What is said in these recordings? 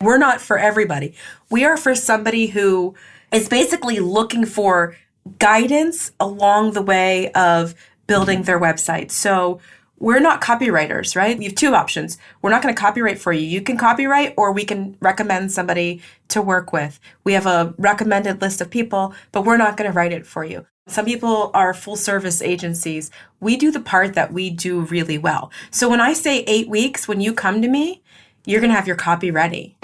We're not for everybody. We are for somebody who is basically looking for guidance along the way of building their website. So we're not copywriters, right? You have two options. We're not going to copyright for you. You can copyright, or we can recommend somebody to work with. We have a recommended list of people, but we're not going to write it for you. Some people are full service agencies. We do the part that we do really well. So when I say 8 weeks, when you come to me, you're going to have your copy ready.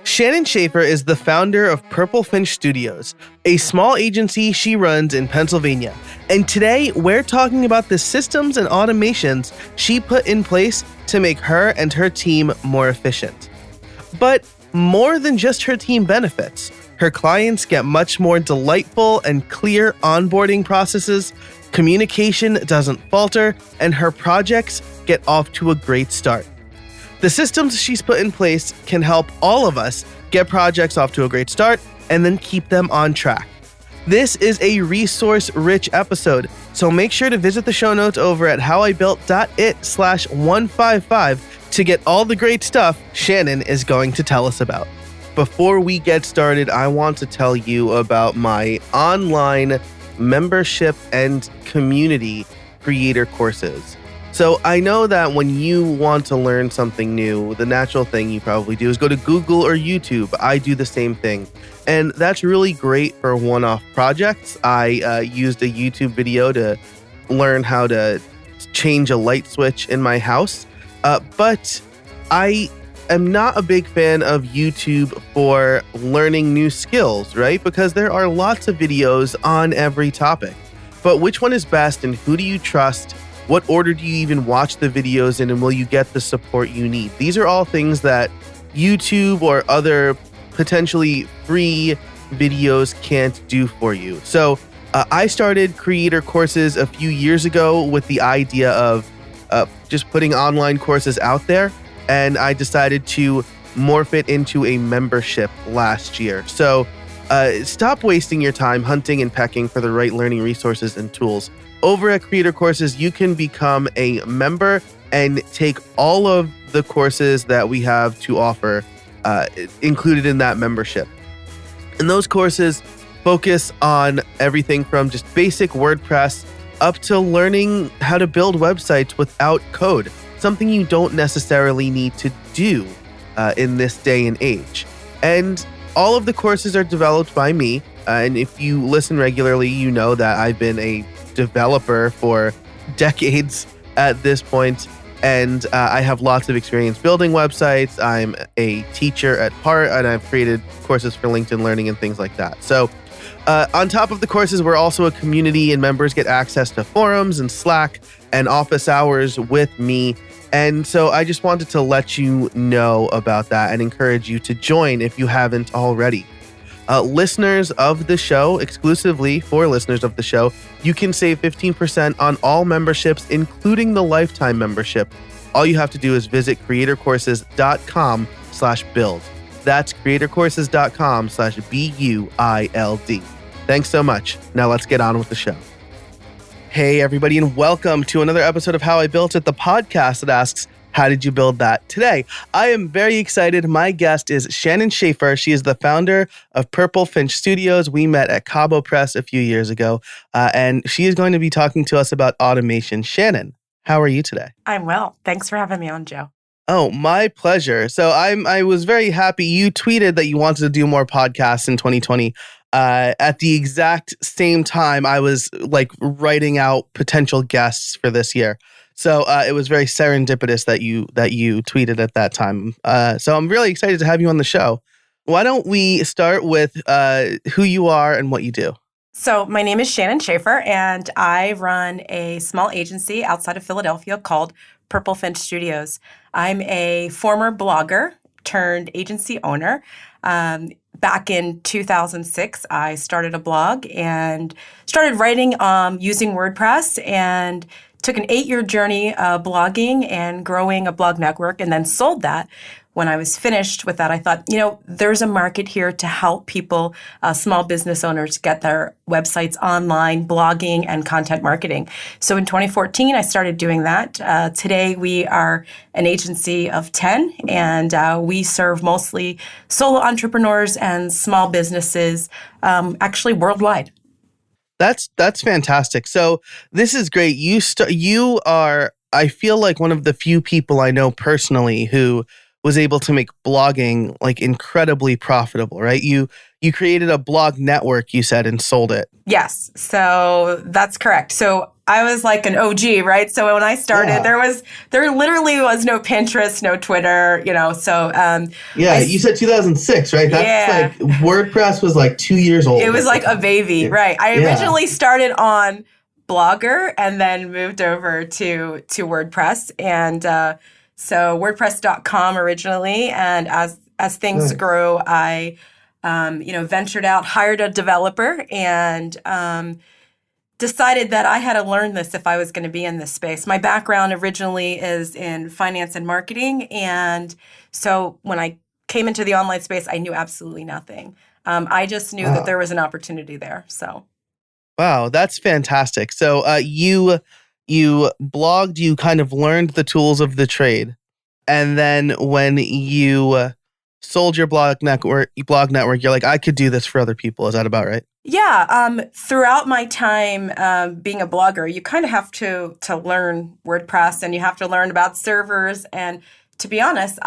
Shannon Shaffer is the founder of Purple Finch Studios, a small agency she runs in Pennsylvania. And today, we're talking about the systems and automations she put in place to make her and her team more efficient. But more than just her team benefits, her clients get much more delightful and clear onboarding processes, communication doesn't falter, and her projects get off to a great start. The systems she's put in place can help all of us get projects off to a great start and then keep them on track. This is a resource-rich episode, so make sure to visit the show notes over at howibuilt.it/155 to get all the great stuff Shannon is going to tell us about. Before we get started, I want to tell you about my online membership and community creator courses. So I know that when you want to learn something new, the natural thing you probably do is go to Google or YouTube. I do the same thing. And that's really great for one-off projects. I used a YouTube video to learn how to change a light switch in my house. But I am not a big fan of YouTube for learning new skills, right? Because there are lots of videos on every topic. But which one is best and who do you trust? What order do you even watch the videos in, and will you get the support you need? These are all things that YouTube or other potentially free videos can't do for you. So I started creator courses a few years ago with the idea of just putting online courses out there, and I decided to morph it into a membership last year. So stop wasting your time hunting and pecking for the right learning resources and tools. Over at Creator Courses, you can become a member and take all of the courses that we have to offer included in that membership. And those courses focus on everything from just basic WordPress up to learning how to build websites without code, something you don't necessarily need to do in this day and age. And all of the courses are developed by me. And if you listen regularly, you know that I've been a developer for decades at this point, and I have lots of experience building websites. I'm a teacher at heart, and I've created courses for LinkedIn Learning and things like that. So on top of the courses, we're also a community, and members get access to forums and Slack and office hours with me. And so I just wanted to let you know about that and encourage you to join if you haven't already. Listeners of the show, exclusively for listeners of the show, you can save 15% on all memberships, including the lifetime membership. All you have to do is visit creatorcourses.com/build. That's creatorcourses.com/BUILD. Thanks so much. Now let's get on with the show. Hey, everybody, and welcome to another episode of How I Built It, the podcast that asks, how did you build that? Today, I am very excited. My guest is Shannon Shaffer. She is the founder of Purple Finch Studios. We met at Cabo Press a few years ago, and she is going to be talking to us about automation. Shannon, how are you today? I'm well. Thanks for having me on, Joe. Oh, my pleasure. So I was very happy. You tweeted that you wanted to do more podcasts in 2020. At the exact same time, I was writing out potential guests for this year. So it was very serendipitous that you tweeted at that time. So I'm really excited to have you on the show. Why don't we start with who you are and what you do? So my name is Shannon Shaffer, and I run a small agency outside of Philadelphia called Purple Finch Studios. I'm a former blogger turned agency owner. Back in 2006, I started a blog and started writing using WordPress and took an 8-year journey blogging and growing a blog network, and then sold that. When I was finished with that, I thought, there's a market here to help people, small business owners, get their websites online, blogging, and content marketing. So in 2014, I started doing that. Today, we are an agency of 10, and we serve mostly solo entrepreneurs and small businesses, actually worldwide. That's fantastic. So this is great. You are, I feel like, one of the few people I know personally who was able to make blogging like incredibly profitable, right? You created a blog network, you said, and sold it. Yes. So that's correct. So I was like an OG, right? So when I started, there literally was no Pinterest, no Twitter, so you said 2006, right? That's like WordPress was like 2 years old. It was like a baby, right? I originally started on Blogger and then moved over to WordPress, and so WordPress.com originally, and as things grew, I ventured out, hired a developer, and decided that I had to learn this if I was going to be in this space. My background originally is in finance and marketing, and so when I came into the online space, I knew absolutely nothing. I just knew that there was an opportunity there. So, wow, that's fantastic. So you blogged, you kind of learned the tools of the trade, and then when you sold your blog network, you're like, I could do this for other people. Is that about right? Yeah. Throughout my time being a blogger, you kind of have to learn WordPress, and you have to learn about servers. And to be honest,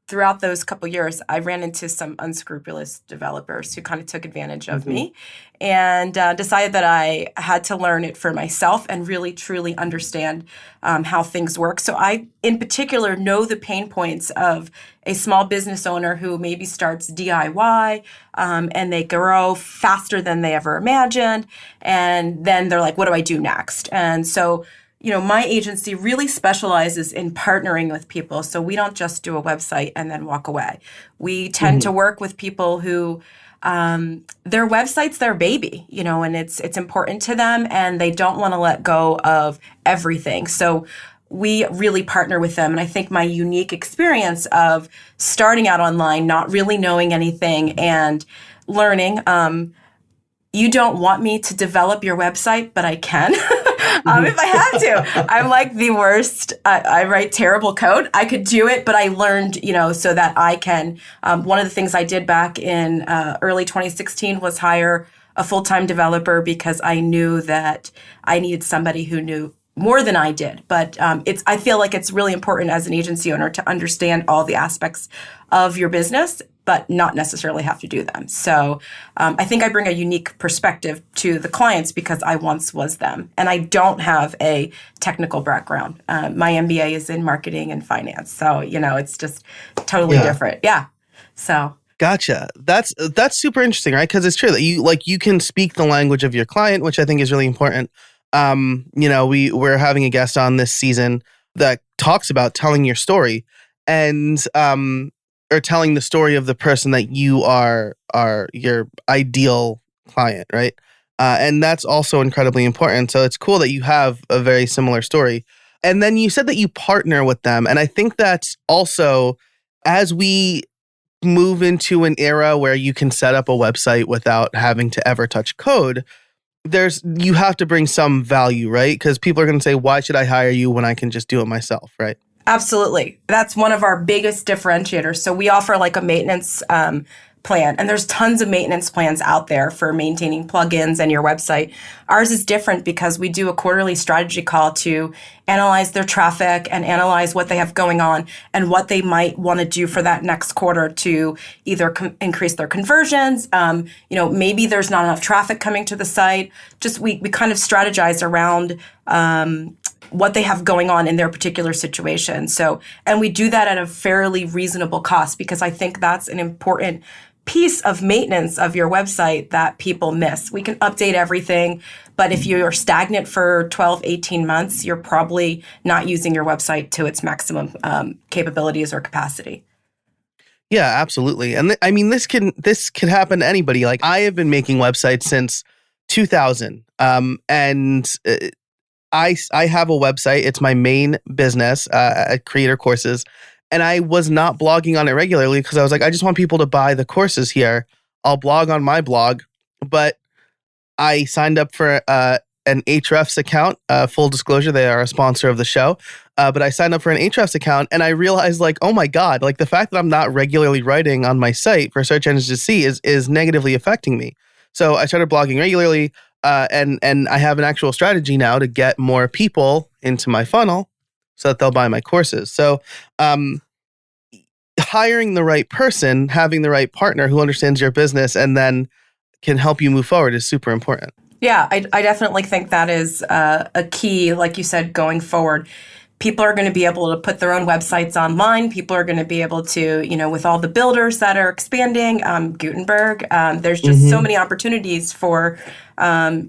throughout those couple years, I ran into some unscrupulous developers who kind of took advantage of me, and decided that I had to learn it for myself and really, truly understand how things work. So I, in particular, know the pain points of a small business owner who maybe starts DIY and they grow faster than they ever imagined. And then they're like, what do I do next? And so my agency really specializes in partnering with people. So we don't just do a website and then walk away. We tend to work with people who their website's their baby, and it's important to them, and they don't want to let go of everything. So we really partner with them. And I think my unique experience of starting out online, not really knowing anything and learning, you don't want me to develop your website, but I can. If I have to. I'm like the worst. I write terrible code. I could do it, but I learned, so that I can. One of the things I did back in early 2016 was hire a full-time developer, because I knew that I needed somebody who knew more than I did. But I feel like it's really important as an agency owner to understand all the aspects of your business, but not necessarily have to do them. So I think I bring a unique perspective to the clients because I once was them. And I don't have a technical background. My MBA is in marketing and finance. So, it's just totally different. Yeah. So. Gotcha. That's super interesting, right? Because it's true that you can speak the language of your client, which I think is really important. We're having a guest on this season that talks about telling your story, and or telling the story of the person that you are your ideal client, right? And that's also incredibly important. So it's cool that you have a very similar story. And then you said that you partner with them. And I think that's also, as we move into an era where you can set up a website without having to ever touch code, you have to bring some value, right? Because people are going to say, why should I hire you when I can just do it myself, right? Absolutely. That's one of our biggest differentiators. So we offer like a maintenance plan, and there's tons of maintenance plans out there for maintaining plugins and your website. Ours is different because we do a quarterly strategy call to analyze their traffic and analyze what they have going on and what they might want to do for that next quarter to either increase their conversions. Maybe there's not enough traffic coming to the site. Just we kind of strategize around what they have going on in their particular situation. So, and we do that at a fairly reasonable cost, because I think that's an important piece of maintenance of your website that people miss. We can update everything, but if you're stagnant for 12, 18 months, you're probably not using your website to its maximum capabilities or capacity. Yeah, absolutely. And this can happen to anybody. Like, I have been making websites since 2000. And I have a website. It's my main business, Creator Courses. And I was not blogging on it regularly because I was like, I just want people to buy the courses here. I'll blog on my blog. But I signed up for an Ahrefs account. Full disclosure, they are a sponsor of the show. But I signed up for an Ahrefs account and I realized like, oh my God, like the fact that I'm not regularly writing on my site for search engines to see is negatively affecting me. So I started blogging regularly and I have an actual strategy now to get more people into my funnel so that they'll buy my courses. So hiring the right person, having the right partner who understands your business and then can help you move forward is super important. Yeah, I definitely think that is a key, like you said, going forward. People are going to be able to put their own websites online. People are going to be able to, with all the builders that are expanding, Gutenberg, there's just so many opportunities for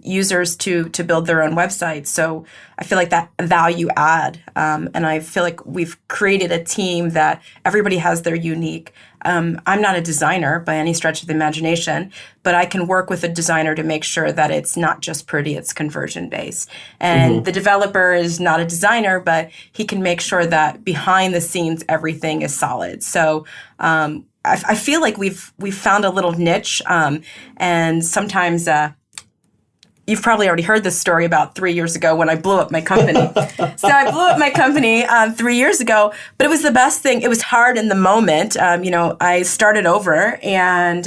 users to build their own websites. So I feel like that value add, and I feel like we've created a team that everybody has their unique. I'm not a designer by any stretch of the imagination, but I can work with a designer to make sure that it's not just pretty, it's conversion based. And the developer is not a designer, but he can make sure that behind the scenes, everything is solid. So I feel like we've found a little niche, and sometimes you've probably already heard this story about 3 years ago when I blew up my company. So I blew up my company 3 years ago, but it was the best thing. It was hard in the moment. I started over and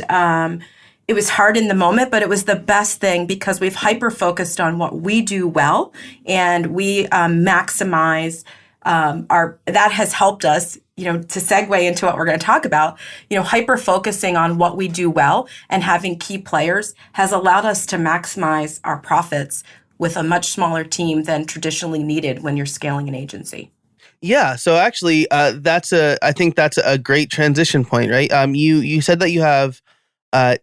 it was hard in the moment, but it was the best thing because we've hyper-focused on what we do well and we maximize that has helped us, to segue into what we're going to talk about, hyper-focusing on what we do well and having key players has allowed us to maximize our profits with a much smaller team than traditionally needed when you're scaling an agency. Yeah. So actually, I think that's a great transition point, right? You said that you have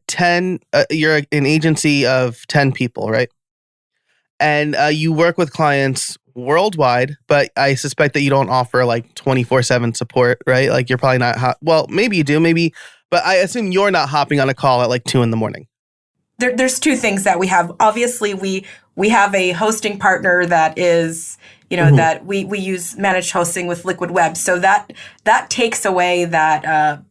10, you're an agency of 10 people, right? And you work with clients worldwide, but I suspect that you don't offer like 24/7 support, right? Like you're probably not, well, maybe you do, but I assume you're not hopping on a call at like 2 a.m. There's two things that we have. Obviously, we have a hosting partner that is, that we use managed hosting with Liquid Web. So that takes away that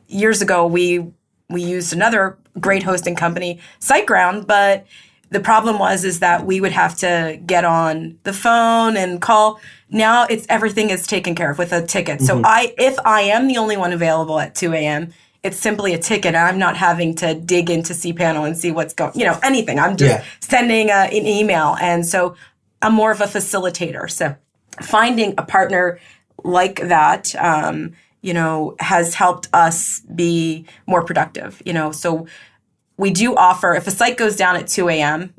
years ago we used another great hosting company, SiteGround, but the problem is that we would have to get on the phone and call. Now everything is taken care of with a ticket. So if I am the only one available at 2 a.m., it's simply a ticket. I'm not having to dig into cPanel and see what's going, anything. I'm just sending an email. And so I'm more of a facilitator. So finding a partner like that, has helped us be more productive, so we do offer, if a site goes down at 2 a.m.,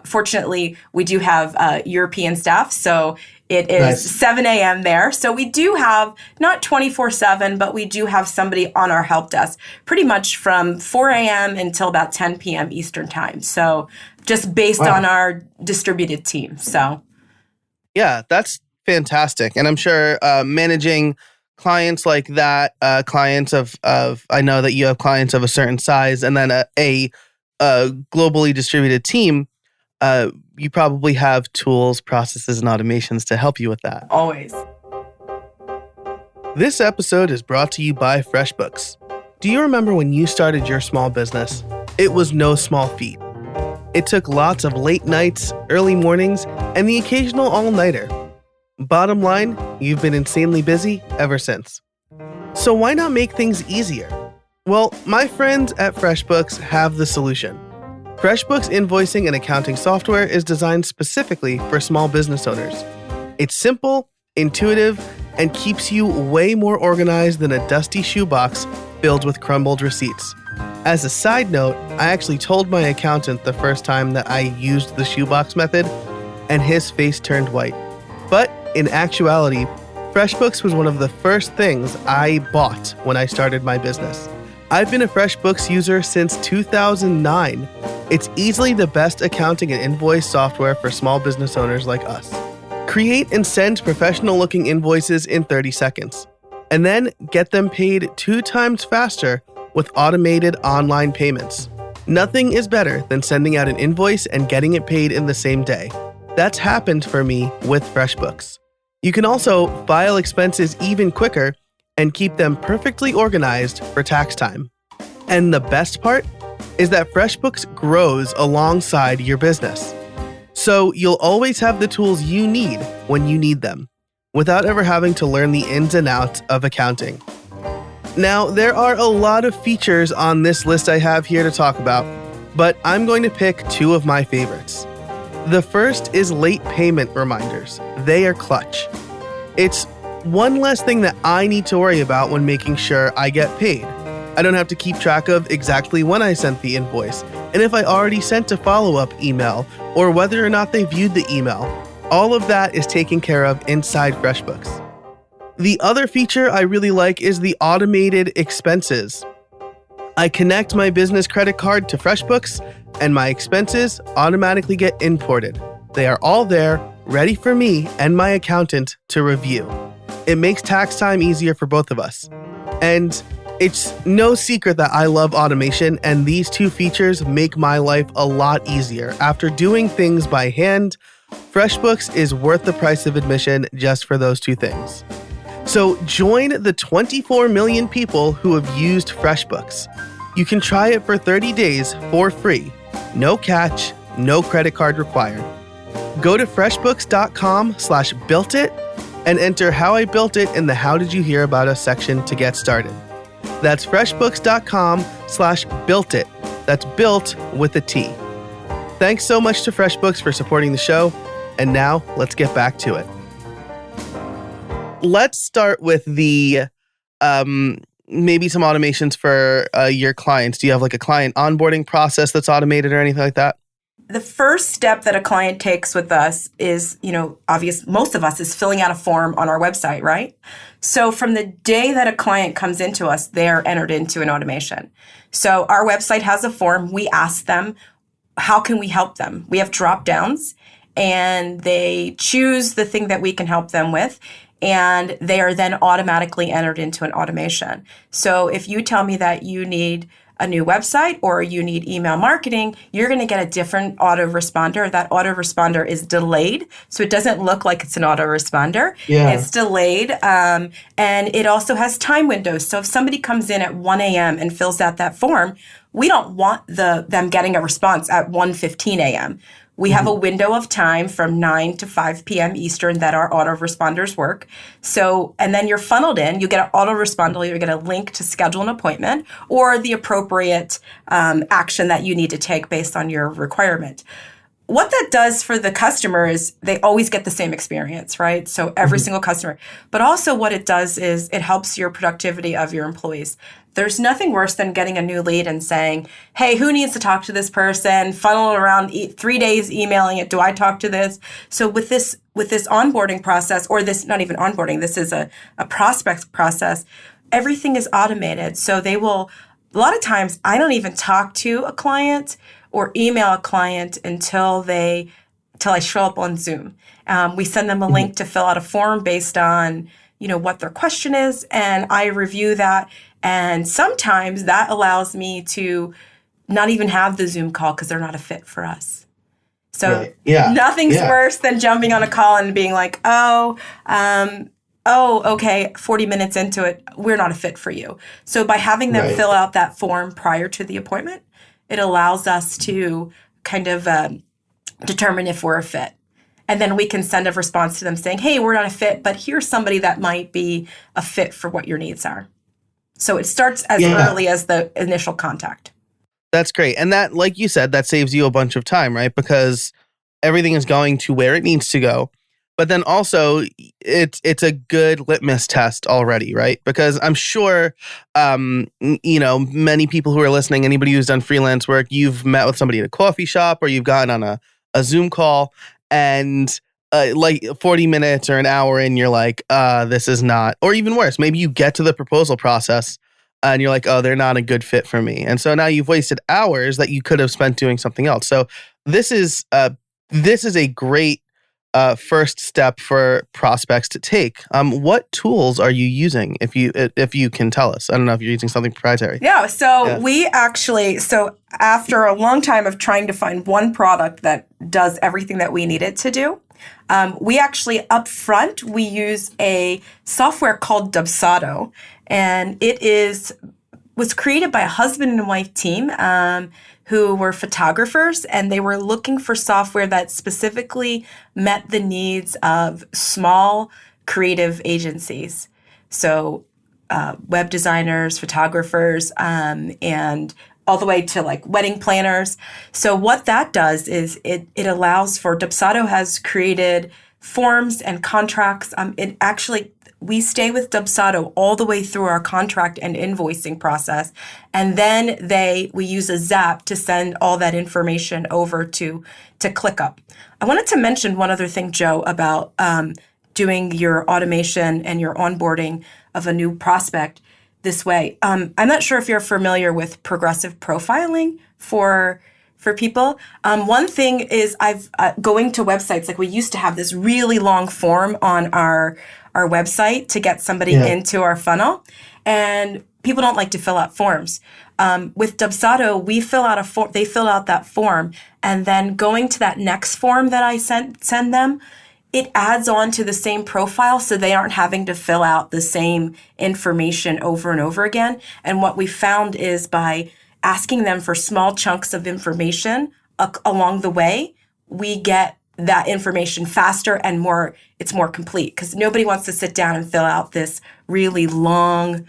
fortunately, we do have European staff, so it is 7 a.m. there. So we do have, not 24/7, but we do have somebody on our help desk pretty much from 4 a.m. until about 10 p.m. Eastern time. So just based on our distributed team. So yeah, that's fantastic. And I'm sure managing clients like that, clients of I know that you have clients of a certain size, and then a globally distributed team, you probably have tools, processes, and automations to help you with that. Always. This episode is brought to you by FreshBooks. Do you remember when you started your small business? It was no small feat. It took lots of late nights, early mornings, and the occasional all-nighter. Bottom line, you've been insanely busy ever since. So why not make things easier? Well, my friends at FreshBooks have the solution. FreshBooks invoicing and accounting software is designed specifically for small business owners. It's simple, intuitive, and keeps you way more organized than a dusty shoebox filled with crumbled receipts. As a side note, I actually told my accountant the first time that I used the shoebox method, and his face turned white. But in actuality, FreshBooks was one of the first things I bought when I started my business. I've been a FreshBooks user since 2009. It's easily the best accounting and invoice software for small business owners like us. Create and send professional-looking invoices in 30 seconds, and then get them paid 2 times faster with automated online payments. Nothing is better than sending out an invoice and getting it paid in the same day. That's happened for me with FreshBooks. You can also file expenses even quicker and keep them perfectly organized for tax time. And the best part is that FreshBooks grows alongside your business. So you'll always have the tools you need when you need them, without ever having to learn the ins and outs of accounting. Now, there are a lot of features on this list I have here to talk about, but I'm going to pick two of my favorites. The first is late payment reminders. They are clutch. It's one less thing that I need to worry about when making sure I get paid. I don't have to keep track of exactly when I sent the invoice, and if I already sent a follow-up email, or whether or not they viewed the email. All of that is taken care of inside FreshBooks. The other feature I really like is the automated expenses. I connect my business credit card to FreshBooks, and my expenses automatically get imported. They are all there, ready for me and my accountant to review. It makes tax time easier for both of us. And it's no secret that I love automation, and these two features make my life a lot easier. After doing things by hand, FreshBooks is worth the price of admission just for those two things. So join the 24 million people who have used FreshBooks. You can try it for 30 days for free. No catch, no credit card required. Go to freshbooks.com/builtit and enter how I built it in the How Did You Hear About Us section to get started. That's freshbooks.com/builtit. That's built with a T. Thanks so much to FreshBooks for supporting the show. And now let's get back to it. Let's start with the maybe some automations for your clients. Do you have like a client onboarding process that's automated or anything like that? The first step that a client takes with us is, obvious, most of us is filling out a form on our website, right? So from the day that a client comes into us, they're entered into an automation. So our website has a form. We ask them, how can we help them? We have drop downs and they choose the thing that we can help them with. And they are then automatically entered into an automation. So if you tell me that you need a new website or you need email marketing, you're going to get a different autoresponder. That autoresponder is delayed, so it doesn't look like it's an autoresponder. Yeah. It's delayed, and it also has time windows. So if somebody comes in at 1 a.m. and fills out that form, we don't want them getting a response at 1:15 a.m. We have a window of time from 9 to 5 p.m. Eastern that our autoresponders work. So, and then you're funneled in, you get an autoresponder, you get a link to schedule an appointment or the appropriate action that you need to take based on your requirement. What that does for the customer is they always get the same experience, right? So every single customer. But also what it does is it helps your productivity of your employees. There's nothing worse than getting a new lead and saying, hey, who needs to talk to this person? Funnel around 3 days emailing it. Do I talk to this? So with this onboarding process, or this, not even onboarding, this is a prospect process, everything is automated. So they will, a lot of times I don't even talk to a client or email a client until I show up on Zoom. We send them a link to fill out a form based on, what their question is, and I review that. And sometimes that allows me to not even have the Zoom call because they're not a fit for us. So nothing's worse than jumping on a call and being like, okay, 40 minutes into it, we're not a fit for you. So by having them fill out that form prior to the appointment, it allows us to kind of determine if we're a fit. And then we can send a response to them saying, hey, we're not a fit, but here's somebody that might be a fit for what your needs are. So it starts as early as the initial contact. That's great. And that, like you said, that saves you a bunch of time, right? Because everything is going to where it needs to go. But then also it's a good litmus test already, right? Because I'm sure, many people who are listening, anybody who's done freelance work, you've met with somebody at a coffee shop or you've gotten on a Zoom call and like 40 minutes or an hour in, you're like, this is not, or even worse, maybe you get to the proposal process and you're like, oh, they're not a good fit for me. And so now you've wasted hours that you could have spent doing something else. So this is a great first step for prospects to take. What tools are you using, if you can tell us? I don't know if you're using something proprietary. Yeah, so we actually, after a long time of trying to find one product that does everything that we need it to do, we actually, up front, we use a software called Dubsado, and was created by a husband and wife team who were photographers, and they were looking for software that specifically met the needs of small creative agencies. So web designers, photographers, and all the way to like wedding planners. So what that does is it allows for, Dubsado has created forms and contracts. We stay with Dubsado all the way through our contract and invoicing process. And then we use a Zap to send all that information over to ClickUp. I wanted to mention one other thing, Joe, about doing your automation and your onboarding of a new prospect this way. I'm not sure if you're familiar with progressive profiling for people. One thing is going to websites, like we used to have this really long form on our website to get somebody into our funnel, and people don't like to fill out forms. With Dubsado, we fill out they fill out that form, and then going to that next form that I send them, it adds on to the same profile, so they aren't having to fill out the same information over and over again. And what we found is by asking them for small chunks of information along the way, we get that information faster and it's more complete, because nobody wants to sit down and fill out this really long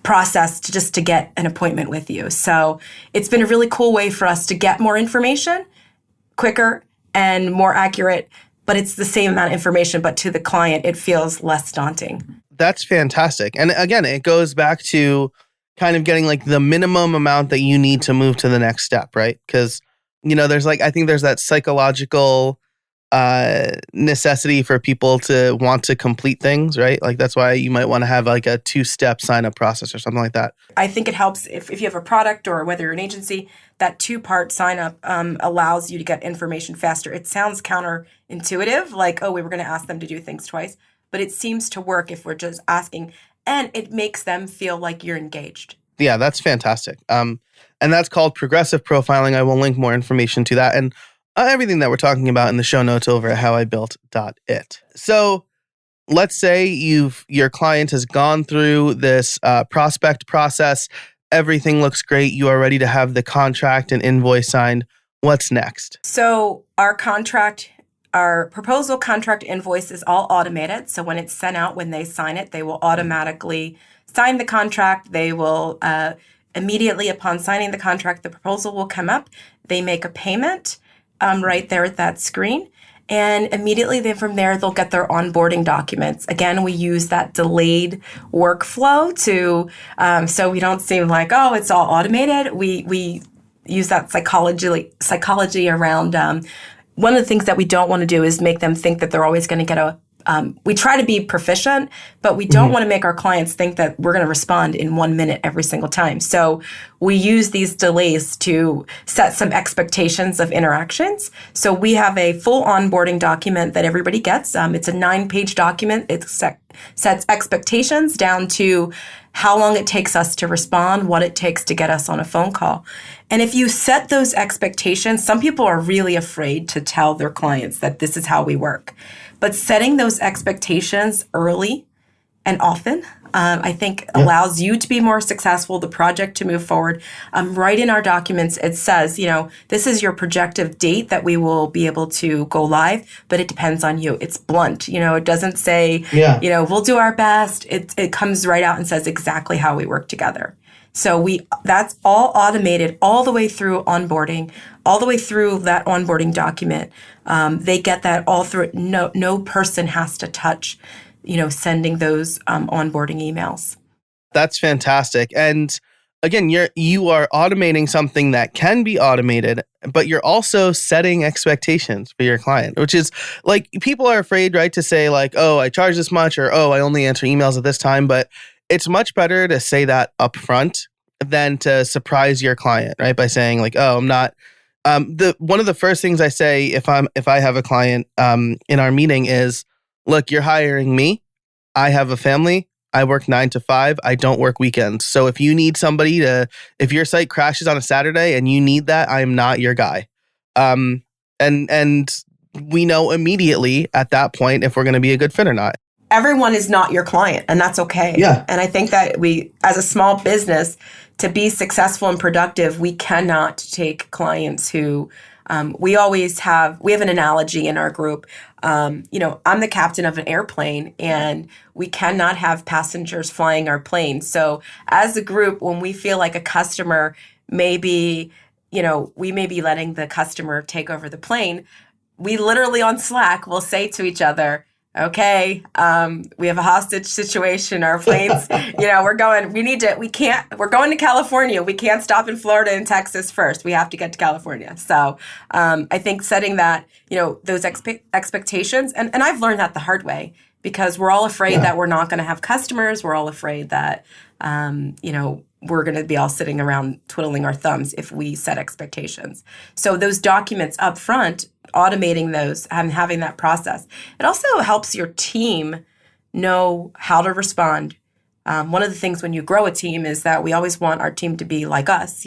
process to get an appointment with you. So it's been a really cool way for us to get more information quicker and more accurate, but it's the same amount of information, but to the client, it feels less daunting. That's fantastic. And again, it goes back to kind of getting like the minimum amount that you need to move to the next step, right? Because, I think there's that psychological necessity for people to want to complete things, right? Like that's why you might want to have like a 2-step sign-up process or something like that. I think it helps if you have a product or whether you're an agency, that 2-part sign-up allows you to get information faster. It sounds counterintuitive, like, we were going to ask them to do things twice, but it seems to work if we're just asking, and it makes them feel like you're engaged. Yeah, that's fantastic. And that's called progressive profiling. I will link more information to that and everything that we're talking about in the show notes over at howibuilt.it. So let's say your client has gone through this prospect process. Everything looks great. You are ready to have the contract and invoice signed. What's next? So our proposal contract invoice is all automated. So when it's sent out, when they sign it, they will automatically sign the contract. They will immediately upon signing the contract, the proposal will come up. They make a payment right there at that screen. And immediately from there, they'll get their onboarding documents. Again, we use that delayed workflow so we don't seem like, it's all automated. We use that psychology around. One of the things that we don't want to do is make them think that they're always going to get we try to be proficient, but we don't want to make our clients think that we're going to respond in 1 minute every single time. So we use these delays to set some expectations of interactions. So we have a full onboarding document that everybody gets. It's a 9-page document. It sets expectations down to how long it takes us to respond, what it takes to get us on a phone call. And if you set those expectations, some people are really afraid to tell their clients that this is how we work. But setting those expectations early and often, I think allows you to be more successful, the project to move forward. Right in our documents, it says, this is your projected date that we will be able to go live, but it depends on you. It's blunt. It doesn't say, we'll do our best. It comes right out and says exactly how we work together. So that's all automated all the way through onboarding, all the way through that onboarding document. They get that all through. No person has to touch, sending those onboarding emails. That's fantastic. And again, you are automating something that can be automated, but you're also setting expectations for your client, which is like people are afraid, right, to say like, I charge this much, or I only answer emails at this time. But it's much better to say that upfront than to surprise your client, right? By saying like, I'm not The one of the first things I say if I have a client in our meeting is, look, you're hiring me. I have a family. I work 9 to 5. I don't work weekends. So if you need somebody if your site crashes on a Saturday and you need that, I'm not your guy. And we know immediately at that point if we're going to be a good fit or not. Everyone is not your client, and that's okay. Yeah. And I think that we, as a small business, to be successful and productive, we cannot take clients who we have an analogy in our group. I'm the captain of an airplane, and we cannot have passengers flying our plane. So as a group, when we feel like a customer we may be letting the customer take over the plane, we literally on Slack will say to each other, okay, we have a hostage situation. Our planes, we're going to California. We can't stop in Florida and Texas first. We have to get to California. So I think setting that, those expectations, and I've learned that the hard way, because we're all afraid that we're not going to have customers. We're all afraid that, we're going to be all sitting around twiddling our thumbs if we set expectations. So those documents up front, automating those and having that process. It also helps your team know how to respond. One of the things when you grow a team is that we always want our team to be like us,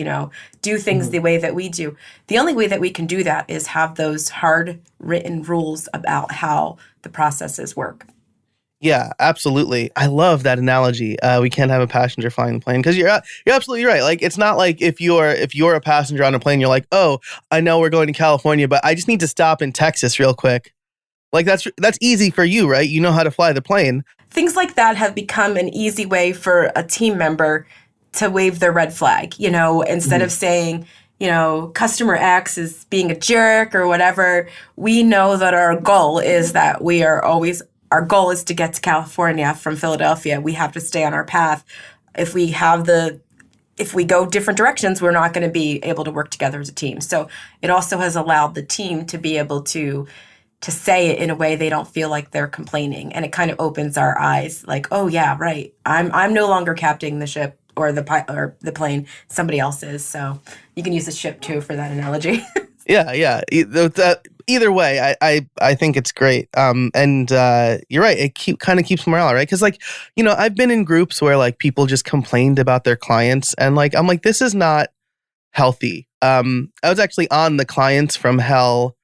do things the way that we do. The only way that we can do that is have those hard written rules about how the processes work. Yeah, absolutely. I love that analogy. We can't have a passenger flying the plane, because you're absolutely right. Like, it's not like if you're a passenger on a plane, you're like, oh, I know we're going to California, but I just need to stop in Texas real quick. Like, that's easy for you, right? You know how to fly the plane. Things like that have become an easy way for a team member to wave their red flag. Instead of saying, customer X is being a jerk or whatever, we know that our goal is to get to California from Philadelphia. We have to stay on our path. If we go different directions, we're not going to be able to work together as a team. So it also has allowed the team to be able to say it in a way they don't feel like they're complaining. And it kind of opens our eyes like, oh yeah, right. I'm no longer captaining the ship or the plane. Somebody else is. So you can use the ship too for that analogy. Yeah. Either way, I think it's great. And you're right. It kind of keeps morale, right? Because I've been in groups where people just complained about their clients, and I'm like, this is not healthy. I was actually on the Clients from Hell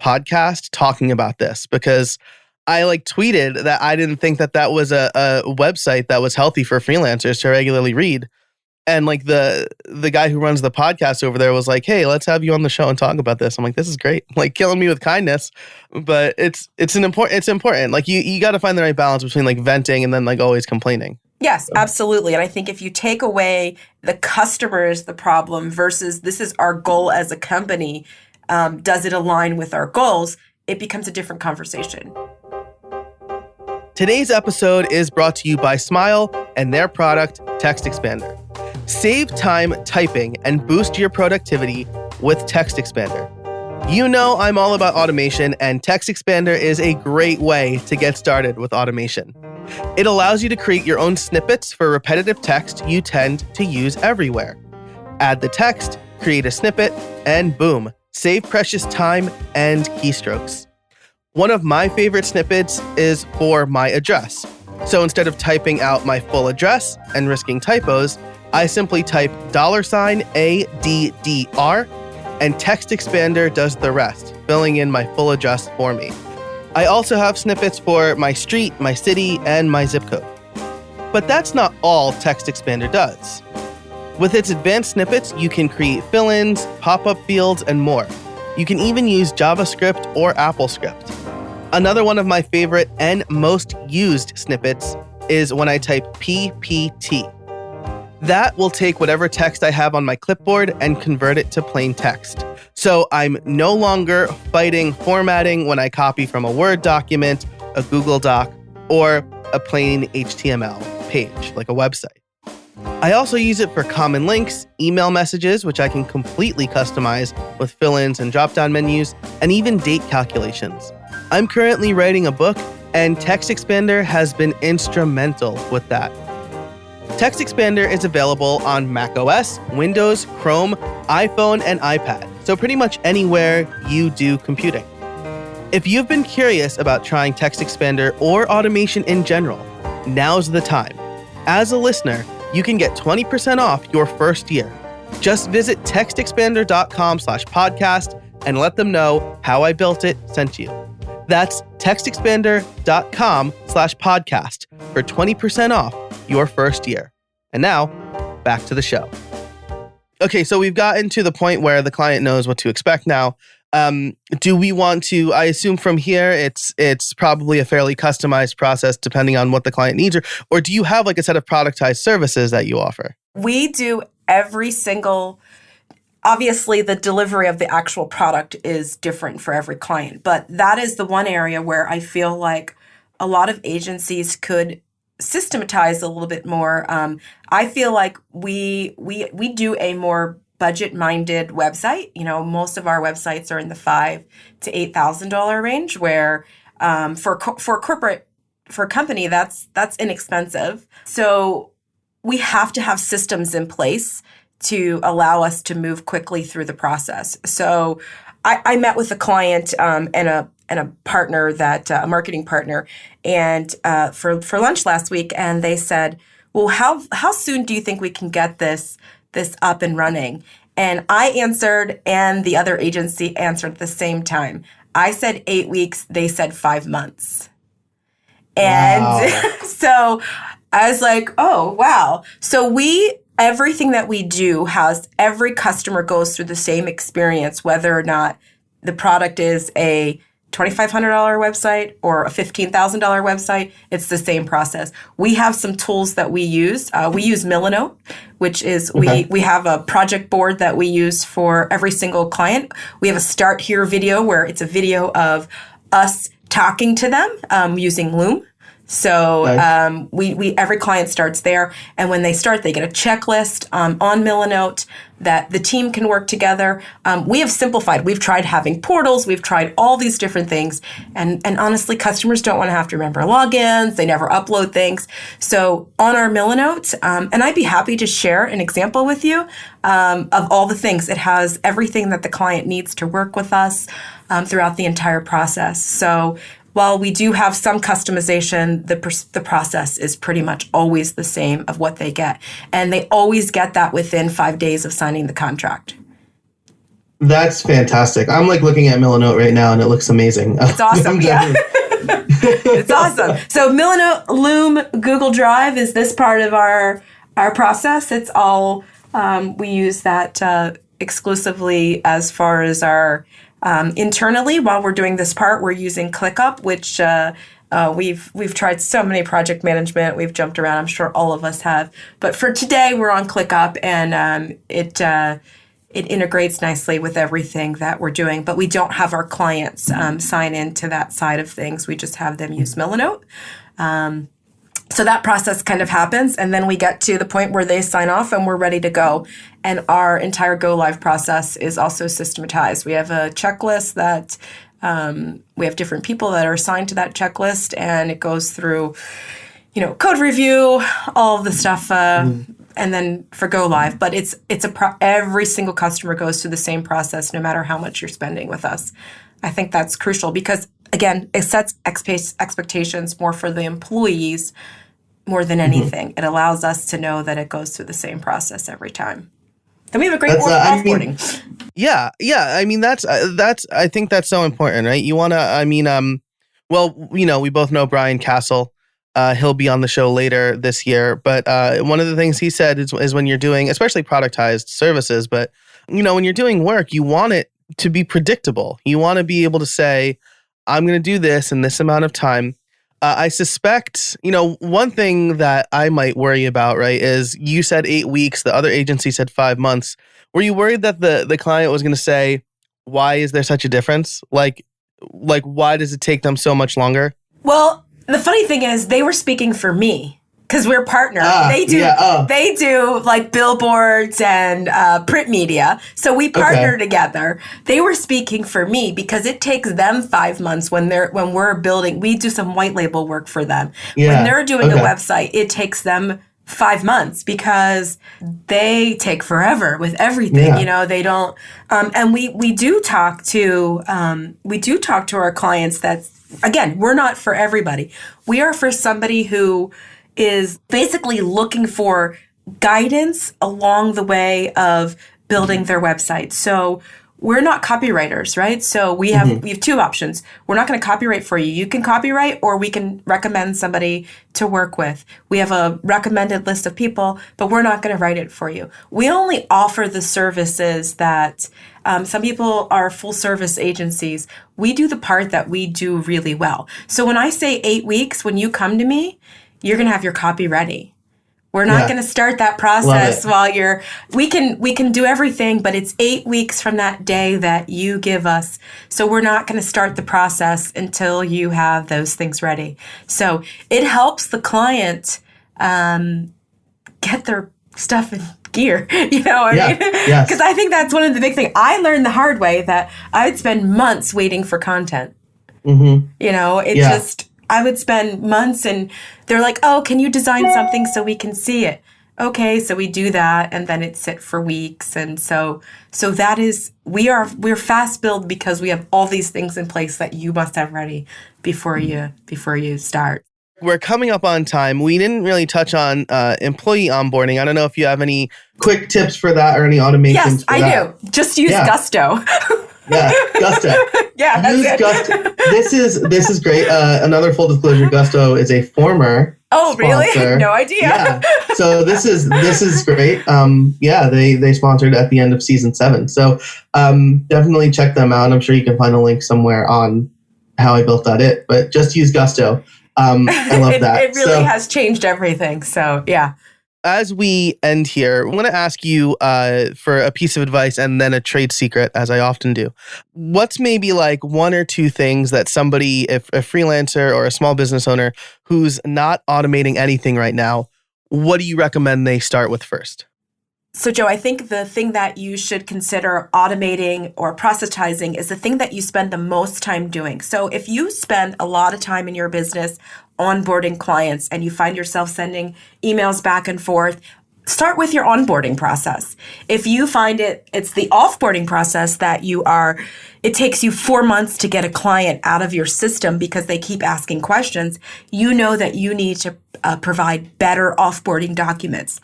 podcast talking about this, because I tweeted that I didn't think that was a website that was healthy for freelancers to regularly read. And the guy who runs the podcast over there was like, hey, let's have you on the show and talk about this. I'm like, this is great. Killing me with kindness. But it's important. You got to find the right balance between venting and then always complaining. Yes, absolutely. And I think if you take away the customer is the problem versus this is our goal as a company, does it align with our goals? It becomes a different conversation. Today's episode is brought to you by Smile and their product, Text Expander. Save time typing and boost your productivity with Text Expander. I'm all about automation, and Text Expander is a great way to get started with automation. It allows you to create your own snippets for repetitive text you tend to use everywhere. Add the text, create a snippet, and boom, save precious time and keystrokes. One of my favorite snippets is for my address. So instead of typing out my full address and risking typos, I simply type $ADDR, and Text Expander does the rest, filling in my full address for me. I also have snippets for my street, my city, and my zip code. But that's not all Text Expander does. With its advanced snippets, you can create fill-ins, pop-up fields, and more. You can even use JavaScript or AppleScript. Another one of my favorite and most used snippets is when I type PPT. That will take whatever text I have on my clipboard and convert it to plain text. So I'm no longer fighting formatting when I copy from a Word document, a Google Doc, or a plain HTML page, like a website. I also use it for common links, email messages, which I can completely customize with fill-ins and drop-down menus, and even date calculations. I'm currently writing a book, and Text Expander has been instrumental with that. Text Expander is available on macOS, Windows, Chrome, iPhone, and iPad. so pretty much anywhere you do computing. If you've been curious about trying Text Expander or automation in general, now's the time. As a listener, you can get 20% off your first year. Just visit textexpander.com/podcast and let them know How I Built It sent you. That's textexpander.com/podcast for 20% off your first year. And now, back to the show. Okay, so we've gotten to the point where the client knows what to expect now. Do we want to, I assume from here, it's probably a fairly customized process depending on what the client needs, or do you have like a set of productized services that you offer? We do every single, obviously the delivery of the actual product is different for every client, but that is the one area where I feel like a lot of agencies could systematize a little bit more. I feel like we do a more budget-minded website. You know, most of our websites are in the $5,000 to $8,000 range, where for a company that's inexpensive. So we have to have systems in place to allow us to move quickly through the process. So I met with a client and a partner, that a marketing partner, and for lunch last week, and they said, "Well, how soon do you think we can get this up and running?" And I answered, and the other agency answered at the same time. I said 8 weeks. They said 5 months. And wow. So I was like, oh, wow. So everything that we do has, every customer goes through the same experience, whether or not the product is a $2,500 website or a $15,000 website. It's the same process. We have some tools that we use. We use Milanote, which is we have a project board that we use for every single client. We have a start here video where it's a video of us talking to them using Loom. So we every client starts there, and when they start, they get a checklist on Milanote that the team can work together. We have simplified. We've tried having portals. We've tried all these different things, and honestly, customers don't want to have to remember logins. They never upload things. So on our Milanote, and I'd be happy to share an example with you of all the things. It has everything that the client needs to work with us throughout the entire process. So while we do have some customization, the process is pretty much always the same of what they get. And they always get that within 5 days of signing the contract. That's fantastic. I'm like looking at Milanote right now and it looks amazing. It's awesome. Yeah. It's awesome. So Milanote, Loom, Google Drive is this part of our process. It's all, we use that exclusively as far as our internally. While we're doing this part, we're using ClickUp, which we've tried so many project management. We've jumped around. I'm sure all of us have. But for today, we're on ClickUp, and it integrates nicely with everything that we're doing. But we don't have our clients sign into that side of things. We just have them use Milanote. So that process kind of happens, and then we get to the point where they sign off and we're ready to go. And our entire go live process is also systematized. We have a checklist that we have different people that are assigned to that checklist, and it goes through, code review, all of the stuff, and then for go live. But every single customer goes through the same process, no matter how much you're spending with us. I think that's crucial because, again, it sets expectations more for the employees more than anything. It allows us to know that it goes through the same process every time. Then we have a great offboarding. Yeah. I mean, that's I think that's so important, right? You want to, we both know Brian Castle. He'll be on the show later this year. But one of the things he said is when you're doing, especially productized services, but, when you're doing work, you want it to be predictable. You want to be able to say, I'm going to do this in this amount of time. I suspect, one thing that I might worry about, right, is you said 8 weeks, the other agency said 5 months. Were you worried that the client was going to say, why is there such a difference? Like, why does it take them so much longer? Well, the funny thing is they were speaking for me. Because we're partners. They do like billboards and print media. So we partner together. They were speaking for me because it takes them 5 months when we're building. We do some white label work for them. Yeah. When they're doing a website, it takes them 5 months because they take forever with everything. Yeah. They don't. And we do talk to our clients that, again, we're not for everybody. We are for somebody who is basically looking for guidance along the way of building their website. So we're not copywriters, right? So we have two options. We're not going to copyright for you. You can copyright, or we can recommend somebody to work with. We have a recommended list of people, but we're not going to write it for you. We only offer the services that some people are full service agencies. We do the part that we do really well. So when I say 8 weeks, when you come to me, you're going to have your copy ready. We're not going to start that process while we can do everything, but it's 8 weeks from that day that you give us. So we're not going to start the process until you have those things ready. So it helps the client get their stuff in gear, you know what I mean? Yes. Because I think that's one of the big things. I learned the hard way that I would spend months waiting for content. I would spend months, and they're like, oh, can you design something so we can see it? Okay, so we do that, and then it sit for weeks. And so that is, we're fast build because we have all these things in place that you must have ready before you start. We're coming up on time. We didn't really touch on employee onboarding. I don't know if you have any quick tips for that or any automations. Yes, I do. Just use Gusto. Yeah, Gusto. Yeah, use Gusto. This is great. Another full disclosure: Gusto is a former. Oh, really? Sponsor. No idea. Yeah. So this is great. They sponsored at the end of season 7. So definitely check them out. I'm sure you can find a link somewhere on how I built it. But just use Gusto. I love that. It really has changed everything. So yeah. As we end here, I want to ask you for a piece of advice and then a trade secret, as I often do. What's maybe like one or two things that somebody, if a freelancer or a small business owner who's not automating anything right now, what do you recommend they start with first? So, Joe, I think the thing that you should consider automating or processizing is the thing that you spend the most time doing. So if you spend a lot of time in your business onboarding clients and you find yourself sending emails back and forth, start with your onboarding process. If you find it's the offboarding process that it takes you 4 months to get a client out of your system because they keep asking questions, you know that you need to provide better offboarding documents.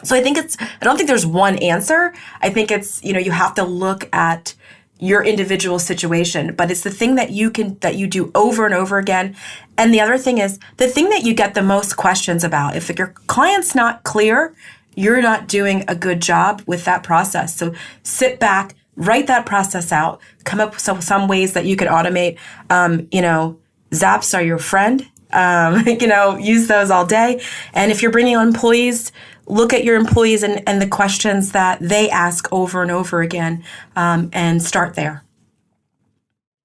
So I don't think there's one answer. I think it's, you have to look at your individual situation, but it's the thing that you do over and over again. And the other thing is the thing that you get the most questions about. If your client's not clear, you're not doing a good job with that process. So sit back, write that process out, come up with some ways that you could automate. Zaps are your friend. Use those all day. And if you're bringing on employees, look at your employees and the questions that they ask over and over again, and start there.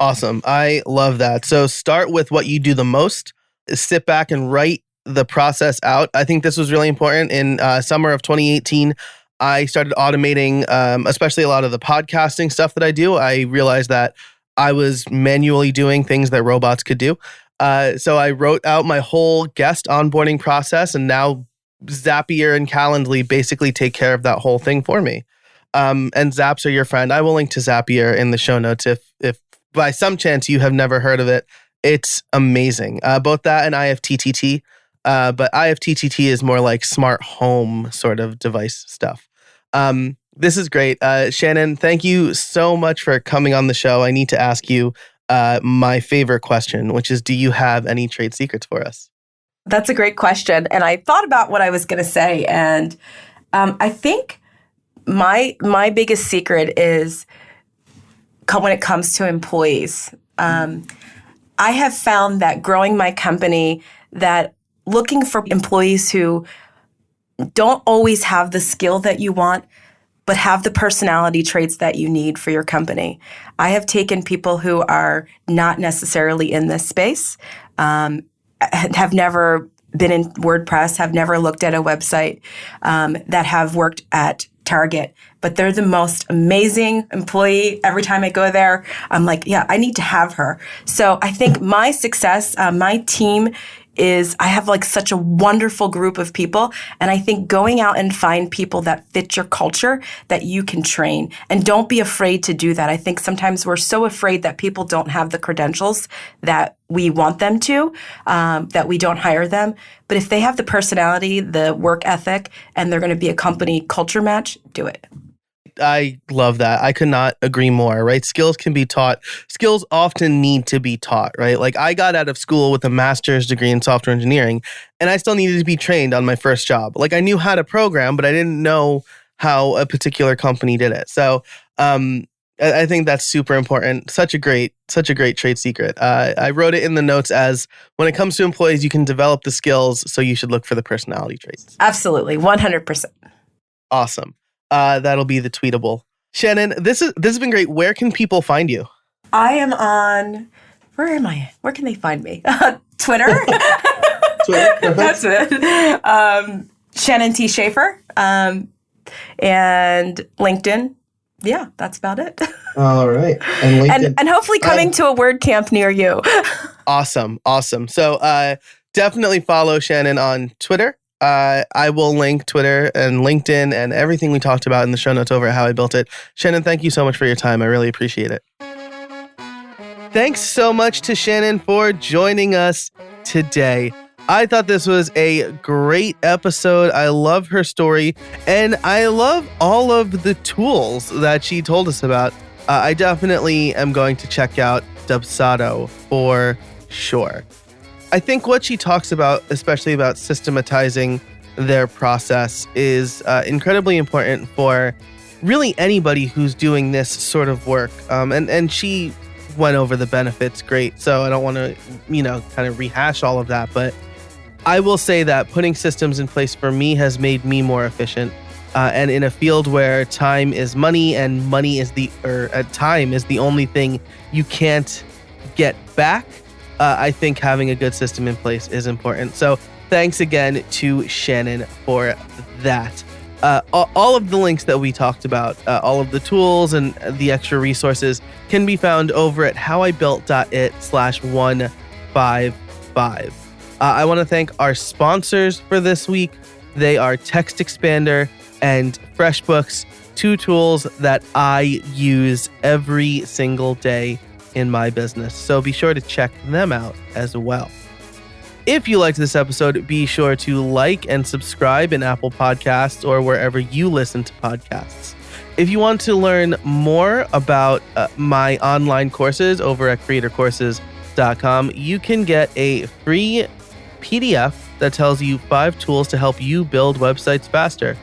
Awesome. I love that. So start with what you do the most, sit back and write the process out. I think this was really important. In summer of 2018, I started automating, especially a lot of the podcasting stuff that I do. I realized that I was manually doing things that robots could do. So I wrote out my whole guest onboarding process, and now Zapier and Calendly basically take care of that whole thing for me. And Zaps are your friend. I will link to Zapier in the show notes if by some chance you have never heard of it. It's amazing. Both that and IFTTT. But IFTTT is more like smart home sort of device stuff. This is great. Shannon, thank you so much for coming on the show. I need to ask you my favorite question, which is, do you have any trade secrets for us? That's a great question. And I thought about what I was going to say. And I think my biggest secret is when it comes to employees. I have found that growing my company, that looking for employees who don't always have the skill that you want, but have the personality traits that you need for your company. I have taken people who are not necessarily in this space, have never been in WordPress, have never looked at a website, that have worked at Target, but they're the most amazing employee. Every time I go there, I'm like, yeah, I need to have her. So I think my success, my team is I have like such a wonderful group of people. And I think going out and find people that fit your culture that you can train, and don't be afraid to do that. I think sometimes we're so afraid that people don't have the credentials that we want them to, that we don't hire them. But if they have the personality, the work ethic, and they're going to be a company culture match, do it. I love that. I could not agree more, right? Skills can be taught. Skills often need to be taught, right? Like I got out of school with a master's degree in software engineering, and I still needed to be trained on my first job. Like I knew how to program, but I didn't know how a particular company did it. So I think that's super important. Such a great trade secret. I wrote it in the notes as when it comes to employees, you can develop the skills, so you should look for the personality traits. Absolutely. 100%. Awesome. That'll be the tweetable. Shannon, this has been great. Where can people find you? I am on, where am I? Where can they find me? Twitter. Twitter. That's it. Shannon T. Shaffer. And LinkedIn. Yeah, that's about it. All right. And LinkedIn. And hopefully coming to a WordCamp near you. Awesome. So definitely follow Shannon on Twitter. I will link Twitter and LinkedIn and everything we talked about in the show notes over at How I Built It. Shannon, thank you so much for your time. I really appreciate it. Thanks so much to Shannon for joining us today. I thought this was a great episode. I love her story, and I love all of the tools that she told us about. I definitely am going to check out Dubsado for sure. I think what she talks about, especially about systematizing their process, is incredibly important for really anybody who's doing this sort of work. And she went over the benefits great, so I don't want to, kind of rehash all of that. But I will say that putting systems in place for me has made me more efficient. And in a field where time is money, and time is the only thing you can't get back, I think having a good system in place is important. So thanks again to Shannon for that. All of the links that we talked about, all of the tools and the extra resources can be found over at howibuilt.it/155. I want to thank our sponsors for this week. They are Text Expander and FreshBooks, two tools that I use every single day in my business. So be sure to check them out as well. If you liked this episode, be sure to like and subscribe in Apple Podcasts or wherever you listen to podcasts. If you want to learn more about my online courses over at creatorcourses.com, you can get a free PDF that tells you 5 tools to help you build websites faster,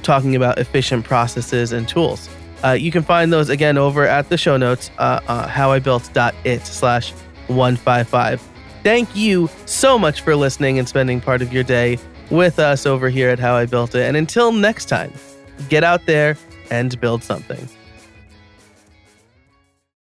talking about efficient processes and tools. You can find those again over at the show notes, howibuilt.it/155. Thank you so much for listening and spending part of your day with us over here at How I Built It. And until next time, get out there and build something.